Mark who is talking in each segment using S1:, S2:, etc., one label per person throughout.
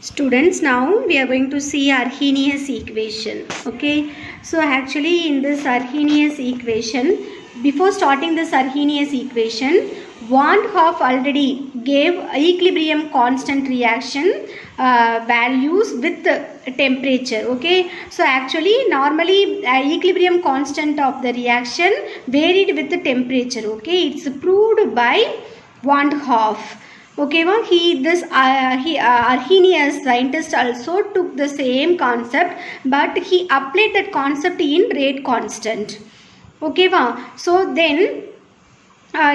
S1: Students, now we are going to see Arrhenius equation. Okay, so actually in this Arrhenius equation, before starting this Arrhenius equation, Van Hoff already gave equilibrium constant reaction values with temperature. Okay, so actually normally equilibrium constant of the reaction varied with the temperature. Okay, it's proved by Van Hoff. Okay, well, Arrhenius scientist also took the same concept, but he applied that concept in rate constant. Okay, well, so then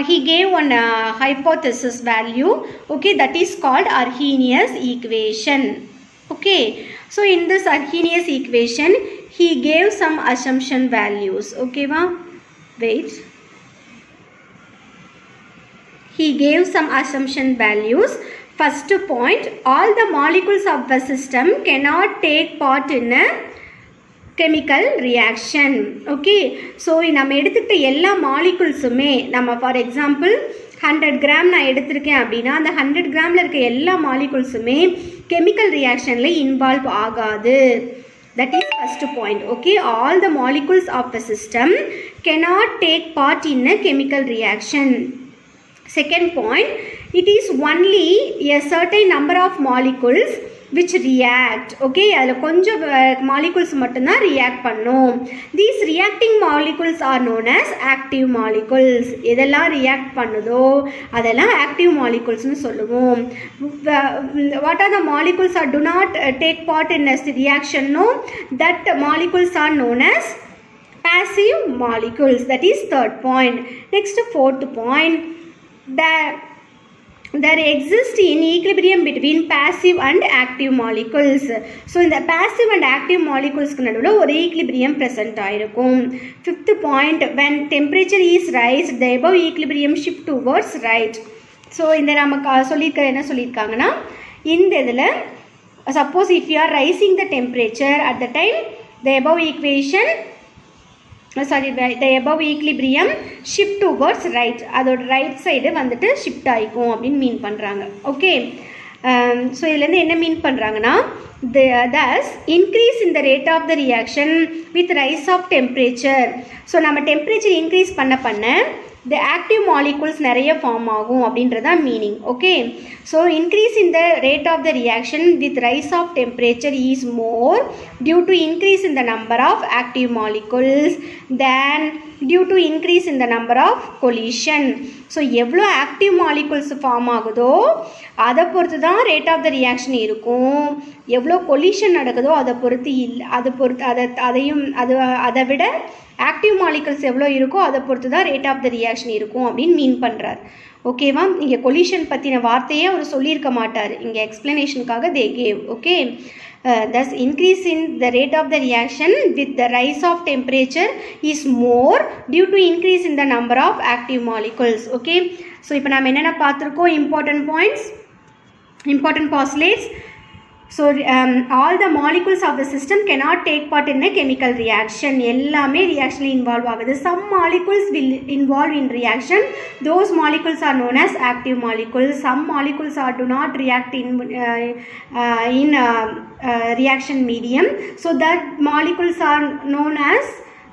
S1: he gave one hypothesis value. Okay, that is called Arrhenius equation. Okay, so in this Arrhenius equation, he gave some assumption values. Okay, well, wait. He gave some assumption values. First point, all the molecules of the system cannot take part in a chemical reaction. Okay, so நம்ம எடுத்துக்கிட்ட எல்லா மாலிகுல்ஸுமே நம்ம for example 100 gram நான் எடுத்திருக்கேன் அப்படின்னா அந்த 100 கிராமில் இருக்க எல்லா மாலிகுல்ஸுமே கெமிக்கல் ரியாக்ஷனில் இன்வால்வ் ஆகாது. That is first point. Okay, all the molecules of the system cannot take part in a chemical reaction. Second point, it is only a certain number of molecules which react. Okay, அதில் கொஞ்சம் molecules மட்டும்தான் react பண்ணும். These reacting molecules are known as active molecules. எதெல்லாம் react பண்ணுதோ அதெல்லாம் active molecules னு சொல்லுவோம். What are the molecules that do not take part in a reaction? No, that molecules are known as passive molecules. That is third point. Next, fourth point, there exists in equilibrium between passive and active molecules. So in the passive and active molecules நடுவுல ஒரு equilibrium present ஆயிருக்கும். Fifth point, when temperature is raised, the above equilibrium shift towards right. So இந்த நமக்கு சொல்லியிருக்க என்ன சொல்லியிருக்காங்கன்னா இந்த இதில் suppose if you are raising the temperature at the time the above equation the above equilibrium shift towards right, அதோட right side வந்துட்டு shift ஆகிக்கும் அப்படின்னு மீன் பண்ணுறாங்க. ஓகே, ஸோ இதுலேருந்து என்ன மீன் பண்ணுறாங்கன்னா thus increase in the rate of the reaction with rise of temperature. So நம்ம temperature increase பண்ண the active molecules நிறைய ஃபார்ம் ஆகும் அப்படின்றதா meaning. Okay, so increase in the rate of the reaction with rise of temperature is more due to increase in the number of active molecules than due to increase in the number of collision. So எவ்வளோ active molecules form ஆகுதோ அதை பொறுத்து தான் rate of the reaction இருக்கும். எவ்வளோ collision நடக்குதோ அதை பொறுத்து அதை விட ஆக்டிவ் மாலிகுல்ஸ் எவ்வளோ இருக்கோ அதை பொறுத்து தான் ரேட் ஆஃப் த ரியாக்ஷன் இருக்கும் அப்படின்னு மீன் பண்ணுறார். ஓகேவா, இங்கே கொலிஷன் பற்றின வார்த்தையே அவர் சொல்லியிருக்க மாட்டார், இங்கே எக்ஸ்பிளனேஷனுக்காக they gave. Okay, thus increase in the rate of the reaction with the rise of temperature is more due to increase in the number of active molecules. Okay, so இப்போ நாம் என்னென்ன பார்த்துருக்கோம், important postulates. So all the molecules of the system cannot take part in a chemical reaction. எல்லாமே reaction involve ஆகுது. Some molecules will involve in reaction. Those molecules are known as active molecules. Some molecules do not react in reaction medium. So that molecules are known as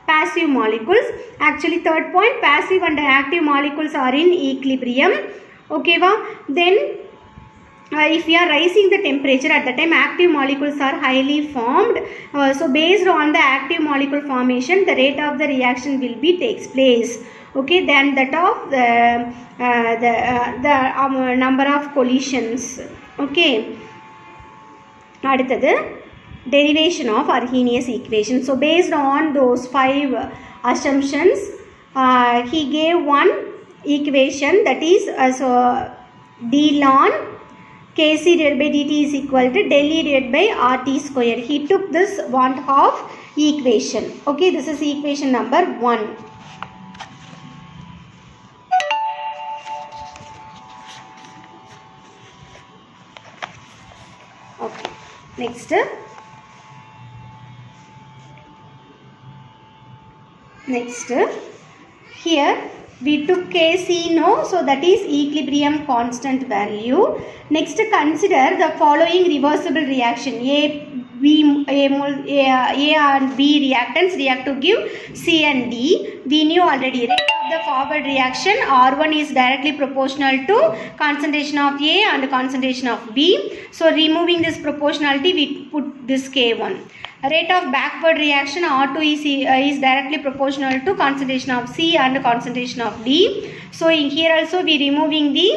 S1: passive molecules. Actually, third point, passive and active molecules are in equilibrium. Okay, then if we are raising the temperature at the time active molecules are highly formed. So based on the active molecule formation the rate of the reaction will be takes place. Okay, then that of the number of collisions. Okay, அடுத்தது derivation of Arrhenius equation. So based on those 5 assumptions he gave one equation that is d ln Kc divided by dt is equal to del E divided by RT square. He took this Van Hoff equation. Okay, this is equation number 1. Okay, next here We took Kc, no, so that is equilibrium constant value. Next, consider the following reversible reaction. A and B reactants react to give C and D. We knew already rate of the forward reaction R1 is directly proportional to concentration of A and concentration of B. So removing this proportionality, we put this K1. Rate of backward reaction R2 is directly proportional to concentration of C and concentration of D. So in here also we removing the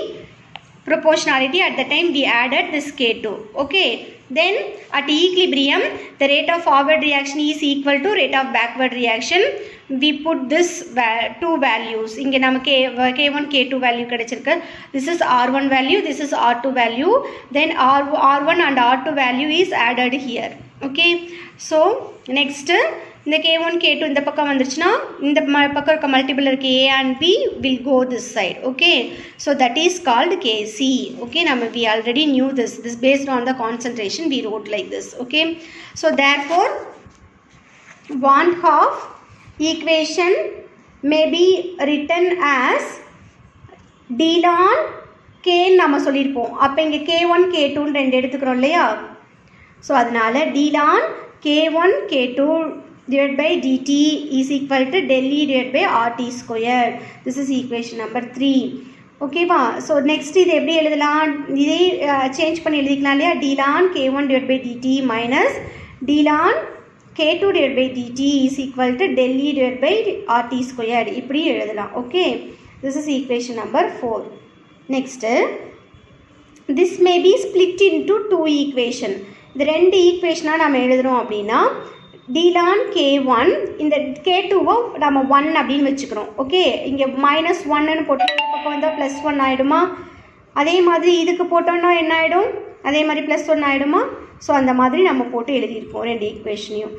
S1: proportionality. At the time we added this K2. Okay. Then at equilibrium the rate of forward reaction is equal to rate of backward reaction. We put this two values. இங்கே நமக்கு K1 K2 value கிடைச்சிருக்கு. This is R1 value, this is R2 value. Then R1 and R2 value is added here. Okay. So next இந்த K1 K2 இந்த பக்கம் வந்துருச்சுன்னா இந்த பக்கம் இருக்க மல்டிபிள் இருக்கு A and B will go this side. Okay. So that is called Kc. Okay. we already knew this based on the concentration we wrote like this. Okay. So therefore 1/2 equation may be written as d ln k நம்ம சொல்லிருப்போம். அப்ப இங்க K1 K2 ன்னு ரெண்டு எடுத்துக்கறோம் இல்லையா? So அதனால d ln K1 K2 divided by dt is equal to del E divided by RT squared. This is equation number 3. Okay va? So next இது எப்படி எழுதலாம்? இதை change பண்ணி எழுதிக்கலாம் இல்லையா? d ln K1 divided by dt minus d ln K2 divided by dt is equal to del E divided by RT squared. இப்படி எழுதலாம். Okay. This is equation number 4. Next, this may be split into two equation. இந்த ரெண்டு ஈக்குவேஷனாக நம்ம எழுதுகிறோம் அப்படின்னா d ln K1 இந்த K2வை நம்ம 1 அப்படின்னு வச்சுக்கிறோம். ஓகே. இங்கே -1ன்னு போட்டு இந்த பக்கம் வந்தால் +1 ஆகிடுமா? அதே மாதிரி இதுக்கு போட்டோம்னா என்ன ஆகிடும்? அதே மாதிரி +1 ஆகிடுமா? ஸோ அந்த மாதிரி நம்ம போட்டு எழுதியிருப்போம் ரெண்டு ஈக்குவேஷனையும்.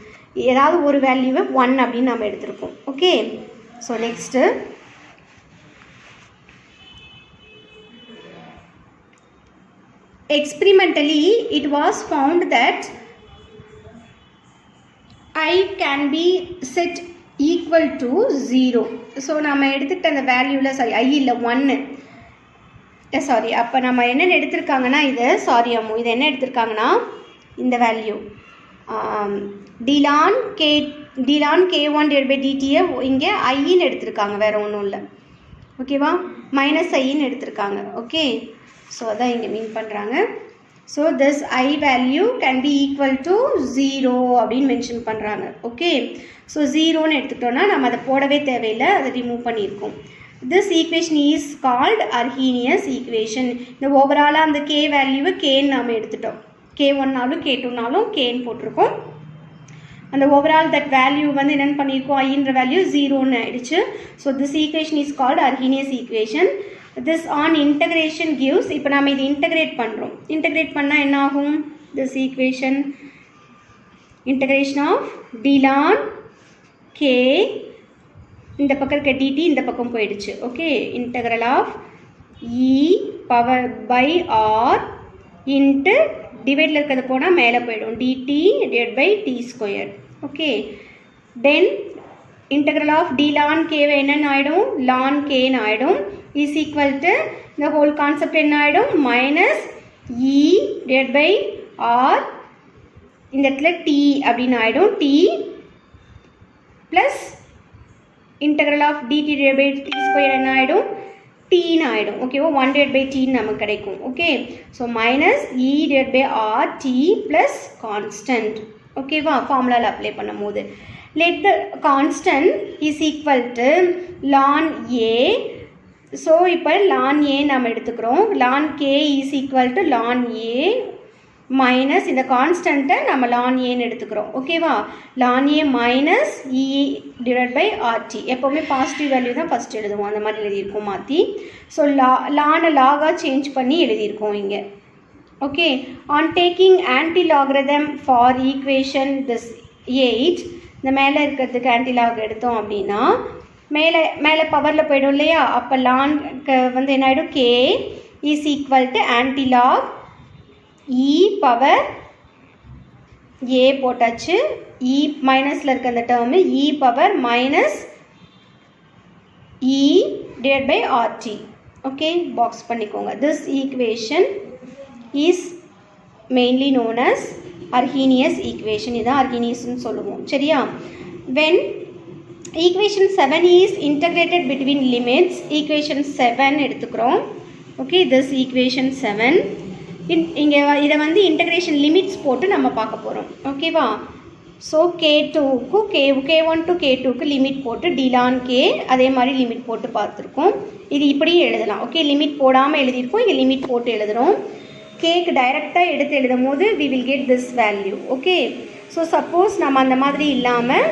S1: ஏதாவது ஒரு வேல்யூவை 1 அப்படின்னு நம்ம எடுத்திருப்போம். Okay. So next experimentally it was found that I can be set equal to 0. So நம்ம எடுத்துக்கிட்ட அந்த வேல்யூவில் சாரி I இல்லை 1 சாரி அப்போ நம்ம என்னென்னு எடுத்திருக்காங்கன்னா இது சாரி அம்மு இது என்ன எடுத்திருக்காங்கன்னா இந்த value d ln K1 divided by dt இங்கே ஐன்னு எடுத்திருக்காங்க, வேறு ஒன்றும் இல்லை. ஓகேவா? -ஐன்னு எடுத்திருக்காங்க. ஓகே. ஸோ அதான் இங்கே மீன் பண்ணுறாங்க. So this I value can be equal to 0 அப்படின்னு மென்ஷன் பண்ணுறாங்க. ஓகே. ஸோ 0ன்னு எடுத்துக்கிட்டோன்னா நம்ம அதை போடவே தேவையில்லை, அதை ரிமூவ் பண்ணியிருக்கோம். This equation is called Arrhenius equation. இந்த ஓவராலாக அந்த K வேல்யூவை Kன்னு நாம் எடுத்துட்டோம். K1னாலும் K2னாலும் Kன்னு போட்டிருக்கோம். அந்த ஓவரால் தட் வேல்யூ வந்து என்னென்னு பண்ணியிருக்கோம்? ஐன்ற வேல்யூ 0ன்னு ஆயிடுச்சு. So this equation is called Arrhenius equation. This on integration gives, இப்போ நாம் இது இன்டகிரேட் பண்ணுறோம். இன்டகிரேட் பண்ணால் என்ன ஆகும்? This equation integration of d ln k இந்த பக்கம் இருக்க dt இந்த பக்கம் போயிடுச்சு. Okay. integral of e power by r into டிவைடில் இருக்கிறது போனால் மேலே போயிடும் dt divided by t squared. Okay. then integral of d ln k என்னன்னு ஆகிடும்? ln kன்னு ஆகிடும். is equal to the whole concept என்ன ஆகிடும்? minus e divided by r இந்த இடத்துல t அப்படின்னு ஆகிடும். t plus integral of dt divided by t square என்ன ஆகிடும்? tன்னு ஆகிடும். ஓகேவா? 1 divided by t நமக்கு கிடைக்கும். Okay. So minus e divided by r t plus constant. ஓகேவா? ஃபார்முலாவில் அப்ளை பண்ணும் போது let the constant is equal to ln a. So இப்போ ln a நம்ம எடுத்துக்கிறோம். ln k is equal to ln a minus இந்த கான்ஸ்டண்ட்டை நம்ம ln aன்னு எடுத்துக்கிறோம். ஓகேவா? ln a minus e divide by rt. எப்போவுமே பாசிட்டிவ் வேல்யூ தான் ஃபஸ்ட் எழுதுவோம், அந்த மாதிரி எழுதியிருக்கோம் மாற்றி. ஸோ லானை லாகாக சேஞ்ச் பண்ணி எழுதியிருக்கோம் இங்கே. Okay. On taking anti logarithm for equation this 8 இந்த மேலே இருக்கிறதுக்கு ஆன்டி லாக் எடுத்தோம் அப்படின்னா மேலே பவரில் போய்டும் இல்லையா? அப்போ லான்க்கு வந்து என்ன ஆகிடும்? k is equal to anti log e power a போட்டாச்சு. e மைனஸில் இருக்க அந்த term e power minus e divided by RT. Okay, box பண்ணிக்கோங்க. This equation is mainly known as Arrhenius equation. இதான் Arrhenius சொல்லுவோம். சரியா? When equation 7 is integrated between limits, equation 7 எடுத்துக்கிறோம். Okay, this equation 7 இங்கே இதை வந்து இன்டகிரேஷன் லிமிட்ஸ் போட்டு நம்ம பார்க்க போகிறோம். ஓகேவா? ஸோ K2க்கு K1 to K2க்கு லிமிட் போட்டு டிலான் K அதே மாதிரி லிமிட் போட்டு பார்த்துருக்கோம். இது இப்படியும் எழுதலாம். ஓகே, லிமிட் போடாமல் எழுதியிருக்கோம், இங்கே லிமிட் போட்டு எழுதுகிறோம். கேக்கு டைரெக்டாக எடுத்து எழுதும் போது we will get this value. Okay, so suppose நம்ம அந்த மாதிரி இல்லாமல்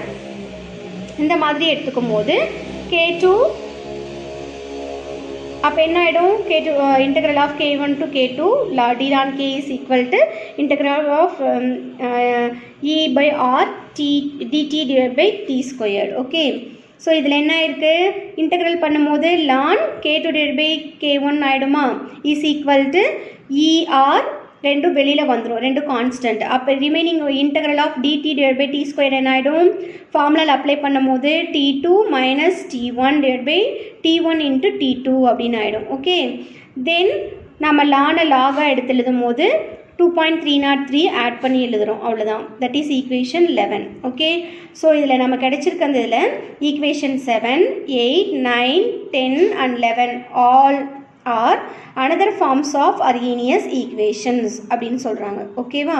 S1: இந்த மாதிரி எடுத்துக்கும் போது K2 அப்போ என்ன ஆகிடும்? K2 integral of K1 to K2 d ln K is equal to integral of E by R dt divided by T squared. Okay, so இதில் என்ன இருக்குது? இன்டெக்ரல் பண்ணும்போது ln K2 divided by K1 ஆகிடுமா? Is equal to ER ரெண்டும் வெளியில் வந்துடும், ரெண்டும் constant. அப்போ remaining integral of dt divided by T squared என்ன ஆகிடும்? ஃபார்முலாவில் அப்ளை பண்ணும்போது T2 minus T1 divided by T1 into T2 அப்படின்னு ஆகிடும். ஓகே, தென் நம்ம லாகாக எடுத்து எழுதும் போது 2.303 ஆட் பண்ணி எழுதுகிறோம், அவ்வளோதான். That is equation 11. Okay, so இதில் நம்ம கிடைச்சிருக்கிறதுல equation 7, 8, 9, 10 and 11 all are another forms of Arrhenius equations அப்படின்னு சொல்கிறாங்க. ஓகேவா?